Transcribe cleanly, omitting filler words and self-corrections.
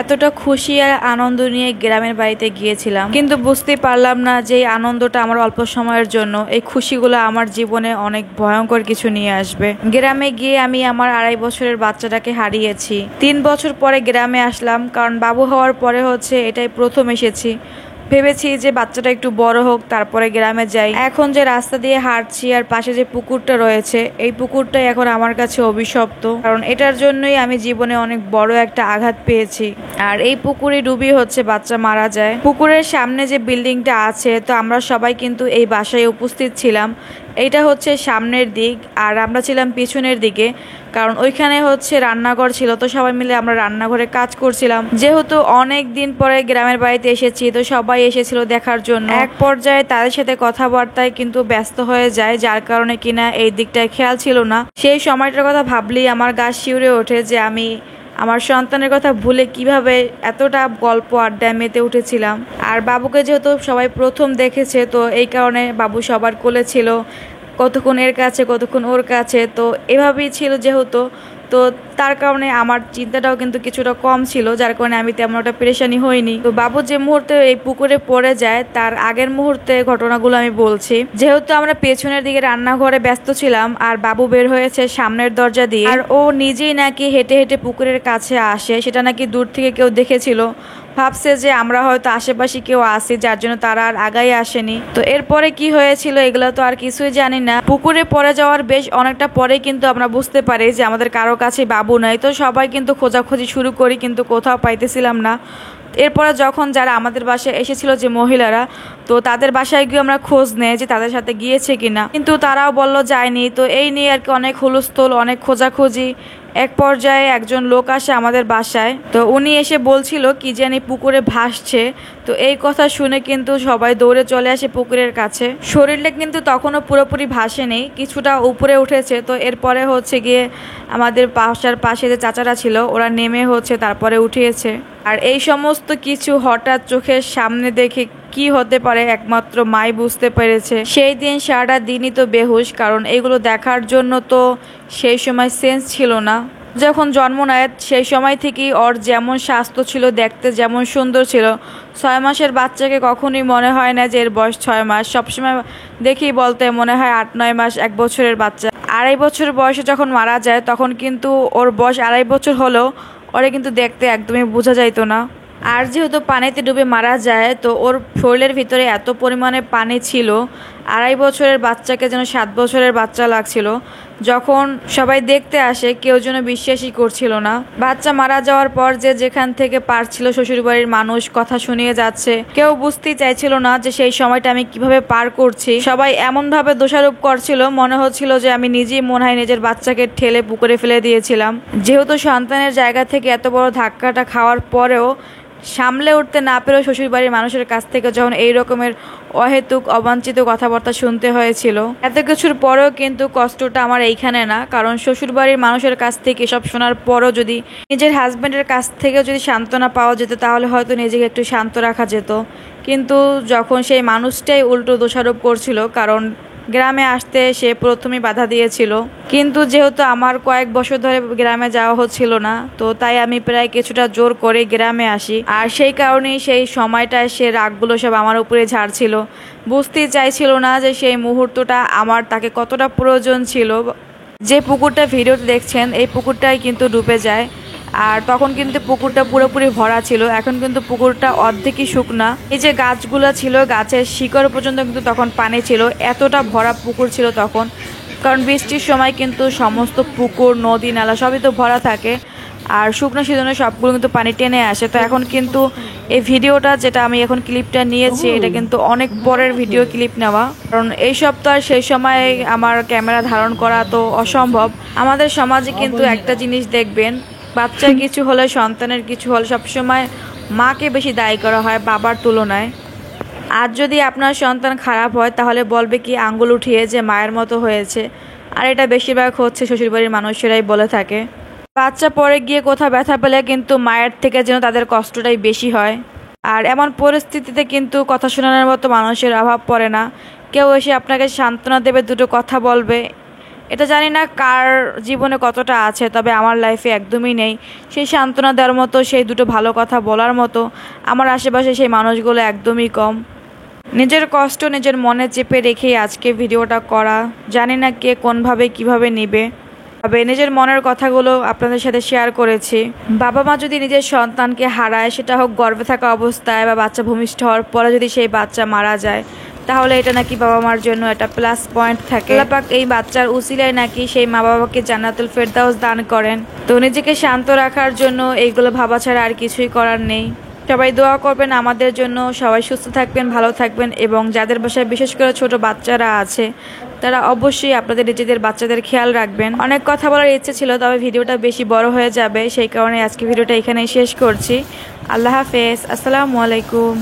এতটা খুশি আর আনন্দ নিয়ে গ্রামের বাড়িতে গিয়েছিলাম, কিন্তু বুঝতে পারলাম না যে এই আনন্দটা আমার অল্প সময়ের জন্য। এই খুশিগুলো আমার জীবনে অনেক ভয়ঙ্কর কিছু নিয়ে আসবে। গ্রামে গিয়ে আমি আমার 2.5 বছরের বাচ্চাটাকে হারিয়েছি। 3 বছর পরে গ্রামে আসলাম, কারণ বাবু হওয়ার পরে এটাই প্রথম এসেছি। ভেবেছি যে বাচ্চাটা একটু বড় হোক, তারপরে গ্রামে যাই। এখন যে রাস্তা দিয়ে হাঁটছি আর পাশে যে পুকুরটা রয়েছে, এই পুকুরটাই এখন আমার কাছে অভিশপ্ত, কারণ এটার জন্যই আমি জীবনে অনেক বড় একটা আঘাত পেয়েছি। আর এই পুকুরে ডুবি বাচ্চা মারা যায়। পুকুরের সামনে যে বিল্ডিংটা আছে, তো আমরা সবাই কিন্তু এই বাসায় উপস্থিত ছিলাম। এইটা সামনের দিক, আর আমরা ছিলাম পিছনের দিকে, কারণ ওইখানে রান্নাঘর ছিল। তো সবাই মিলে আমরা রান্নাঘরে কাজ করছিলাম। যেহেতু অনেক দিন পরে গ্রামের বাড়িতে এসেছি, তো সবাই এসেছিল দেখার জন্য। এক পর্যায়ে তাদের সাথে কথাবার্তায় কিন্তু ব্যস্ত হয়ে যায়, যার কারণে কিনা এই দিকটায় খেয়াল ছিল না। সেই সময়টার কথা ভাবলেই আমার গা শিউরে ওঠে যে আমি আমার সন্তানের কথা ভুলে কিভাবে এতটা গল্প আড্ডায় মেতে উঠেছিলাম। আর বাবুকে যেহেতু সবাই প্রথম দেখেছে, তো এই কারণে বাবু সবার কোলে ছিল, কতক্ষণ এর কাছে কতক্ষণ ওর কাছে। তো এভাবেই ছিল যেহেতু, তো তার কারণে আমার চিন্তাটাও কিন্তু কিছুটা কম ছিল, যার কারণে আমি তেমন একটা পেরেশানি হইনি। তো বাবু যে মুহূর্তে এই পুকুরে পড়ে যায়, তার আগের মুহূর্তে ঘটনাগুলো আমি বলছি। যেহেতু আমরা পেছনের দিকে রান্নাঘরে ব্যস্ত ছিলাম, আর বাবু বের হয়েছে সামনের দরজা দিয়ে, আর ও নিজেই নাকি হেঁটে হেঁটে পুকুরের কাছে আসে। সেটা নাকি দূর থেকে কেউ দেখেছিল, ভাবছে যে আমরা হয়তো আশেপাশে কেউ আসি, যার জন্য তারা আর আগাই আসেনি। তো এরপরে কি হয়েছিল এগুলো তো আর কিছুই জানি না। পুকুরে পড়ে যাওয়ার বেশ অনেকটা পরে কিন্তু আমরা বুঝতে পারি যে আমাদের কারো কাছে বাবু নাই। তো সবাই কিন্তু খোঁজাখুঁজি শুরু করি, কিন্তু কোথাও পাইতেছিলাম না। এরপরে যখন যারা আমাদের বাসায় এসেছিল, যে মহিলারা, তো তাদের বাসায় গিয়ে আমরা খোঁজ নেই যে তাদের সাথে গিয়েছে কিনা, কিন্তু তারাও বলল যায়নি। তো এই নিয়ে আর কি অনেক হুলস্থুল, অনেক খোঁজাখুঁজি। এক পর্যায়ে একজন লোক আসে আমাদের বাসায়, তো উনি এসে বলছিল কি জানি পুকুরে ভাসছে। তো এই কথা শুনে কিন্তু সবাই দৌড়ে চলে আসে পুকুরের কাছে। শরীরটা কিন্তু তখনও পুরোপুরি ভাসেনি, কিছুটা উপরে উঠেছে। তো এরপরে গিয়ে আমাদের বাসার পাশে যে চাচারা ছিল, ওরা নেমে তারপরে উঠিয়েছে। আর এই সমস্ত কিছু হঠাৎ চোখের সামনে দেখে কি হতে পারে একমাত্র মাই বুঝতে পেরেছে। সেই দিন সারাটা দিনই তো বেহুশ, কারণ এগুলো দেখার জন্য তো সেই সময় সেন্স ছিল না। যখন জন্ম নেয় সেই সময় থেকেই ওর যেমন স্বাস্থ্য ছিল, দেখতে যেমন সুন্দর ছিল, 6 মাসের বাচ্চাকে কখনোই মনে হয় না যে এর বয়স 6 মাস। সবসময় দেখেই বলতে মনে হয় 8-9 মাস, 1 বছরের বাচ্চা। 2.5 বছর বয়সে যখন মারা যায়, তখন কিন্তু ওর বয়স 2.5 বছর হলেও ওরে কিন্তু দেখতে একদমই বোঝা যাইতো না। আর যেহেতু পানিতে ডুবে মারা যায়, তো ওর শরীরের ভিতরে এত পরিমাণে পানি ছিল, 2.5 বছরের বাচ্চাকে যেন 7 বছরের বাচ্চা লাগছিল। যখন সবাই দেখতে আসে, কেউ যেন বিশ্বাসই করছিল না। বাচ্চা মারা যাওয়ার পর যে যেখান থেকে পারছিল শ্বশুরবাড়ির মানুষ কথা শুনিয়ে যাচ্ছে, কেউ বুঝতেই চাইছিল না যে সেই সময়টা আমি কিভাবে পার করছি। সবাই এমনভাবে দোষারোপ করছিল, মনে হচ্ছিল যে আমি নিজেই মনে হয় নিজের বাচ্চাকে ঠেলে পুকুরে ফেলে দিয়েছিলাম। যেহেতু সন্তানের জায়গা থেকে এত বড় ধাক্কাটা খাওয়ার পরেও সামলে উঠতে না পেরেও শ্বশুরবাড়ির মানুষের কাছ থেকে যখন এই রকমের অহেতুক অবাঞ্ছিত কথাবার্তা শুনতে হয়েছিল, এত কিছুর পরেও কিন্তু কষ্টটা আমার এইখানে না, কারণ শ্বশুরবাড়ির মানুষের কাছ থেকে এসব শোনার পরও যদি নিজের হাজব্যান্ডের কাছ থেকেও যদি সান্ত্বনা পাওয়া যেত, তাহলে হয়তো নিজেকে একটু শান্ত রাখা যেত। কিন্তু যখন সেই মানুষটাই উল্টো দোষারোপ করছিল, কারণ গ্রামে আসতে সে প্রথমেই বাধা দিয়েছিল, কিন্তু যেহেতু আমার কয়েক বছর ধরে গ্রামে যাওয়া হচ্ছিল না, তো তাই আমি প্রায় কিছুটা জোর করে গ্রামে আসি। আর সেই কারণেই সেই সময়টায় সে রাগগুলো সব আমার উপরে ঝাড়ছিল। বুঝতেই চাইছিল না যে সেই মুহূর্তটা আমার তাকে কতটা প্রয়োজন ছিল। যে পুকুরটা ভিডিওতে দেখছেন, এই পুকুরটাই কিন্তু ডুবে যায়। আর তখন কিন্তু পুকুরটা পুরোপুরি ভরা ছিল, এখন কিন্তু পুকুরটা অর্ধেকই শুকনা। এই যে গাছগুলো ছিল, গাছের শিকড় পর্যন্ত কিন্তু তখন পানি ছিল, এতটা ভরা পুকুর ছিল তখন। কারণ বৃষ্টির সময় কিন্তু সমস্ত পুকুর, নদী, নালা সবই তো ভরা থাকে, আর শুকনো সিজনে সবগুলো কিন্তু পানি টেনে আসে। তো এখন কিন্তু এই ভিডিওটা, যেটা আমি এখন ক্লিপটা নিয়েছি, এটা কিন্তু অনেক পরের ভিডিও ক্লিপ নেওয়া, কারণ এইসব তো আর সেই সময় আমার ক্যামেরা ধারণ করা তো অসম্ভব। আমাদের সমাজে কিন্তু একটা জিনিস দেখবেন, বাচ্চার কিছু হলে, সন্তানের কিছু হলে সবসময় মাকে বেশি দায়ী করা হয় বাবার তুলনায়। আর যদি আপনার সন্তান খারাপ হয়, তাহলে বলবে কি আঙ্গুল উঠিয়ে যে মায়ের মতো হয়েছে। আর এটা বেশিরভাগ শ্বশুরবাড়ির মানুষেরাই বলে থাকে। বাচ্চা পরে গিয়ে কোথাও ব্যথা পেলে কিন্তু মায়ের থেকে যেন তাদের কষ্টটাই বেশি হয়। আর এমন পরিস্থিতিতে কিন্তু কথা শোনানোর মতো মানুষের অভাব পড়ে না। কেউ এসে আপনাকে সান্ত্বনা দেবে, দুটো কথা বলবে, এটা জানি না কার জীবনে কতটা আছে, তবে আমার লাইফে একদমই নেই। সেই সান্ত্বনা দেওয়ার মতো, সেই দুটো ভালো কথা বলার মতো আমার আশেপাশে সেই মানুষগুলো একদমই কম। নিজের কষ্ট নিজের মনে চেপে রেখেই আজকে ভিডিওটা করা। জানি না কে কোনভাবে কিভাবে নেবে, তবে নিজের মনের কথাগুলো আপনাদের সাথে শেয়ার করেছি। বাবা মা যদি নিজের সন্তানকে হারায়, সেটা হোক গর্ভে থাকা অবস্থায় বা বাচ্চা ভূমিষ্ঠ হওয়ার পরে যদি সেই বাচ্চা মারা যায়, তাহলে এটা নাকি বাবা মার জন্য একটা প্লাস পয়েন্ট থাকে। আল্লাহ পাক এই বাচ্চার উসিলায় নাকি সেই মা বাবাকে জান্নাতুল ফেরদাউস দান করেন। তো নিজেকে শান্ত রাখার জন্য এইগুলো ভাবা ছাড়া আর কিছুই করার নেই। সবাই দোয়া করবেন আমাদের জন্য, সবাই সুস্থ থাকবেন, ভালো থাকবেন, এবং যাদের বাসায় বিশেষ করে ছোট বাচ্চারা আছে তারা অবশ্যই আপনাদের নিজেদের বাচ্চাদের খেয়াল রাখবেন। অনেক কথা বলার ইচ্ছে ছিল, তবে ভিডিওটা বেশি বড় হয়ে যাবে, সেই কারণে আজকে ভিডিওটা এখানেই শেষ করছি। আল্লাহ হাফেজ, আসসালামু আলাইকুম।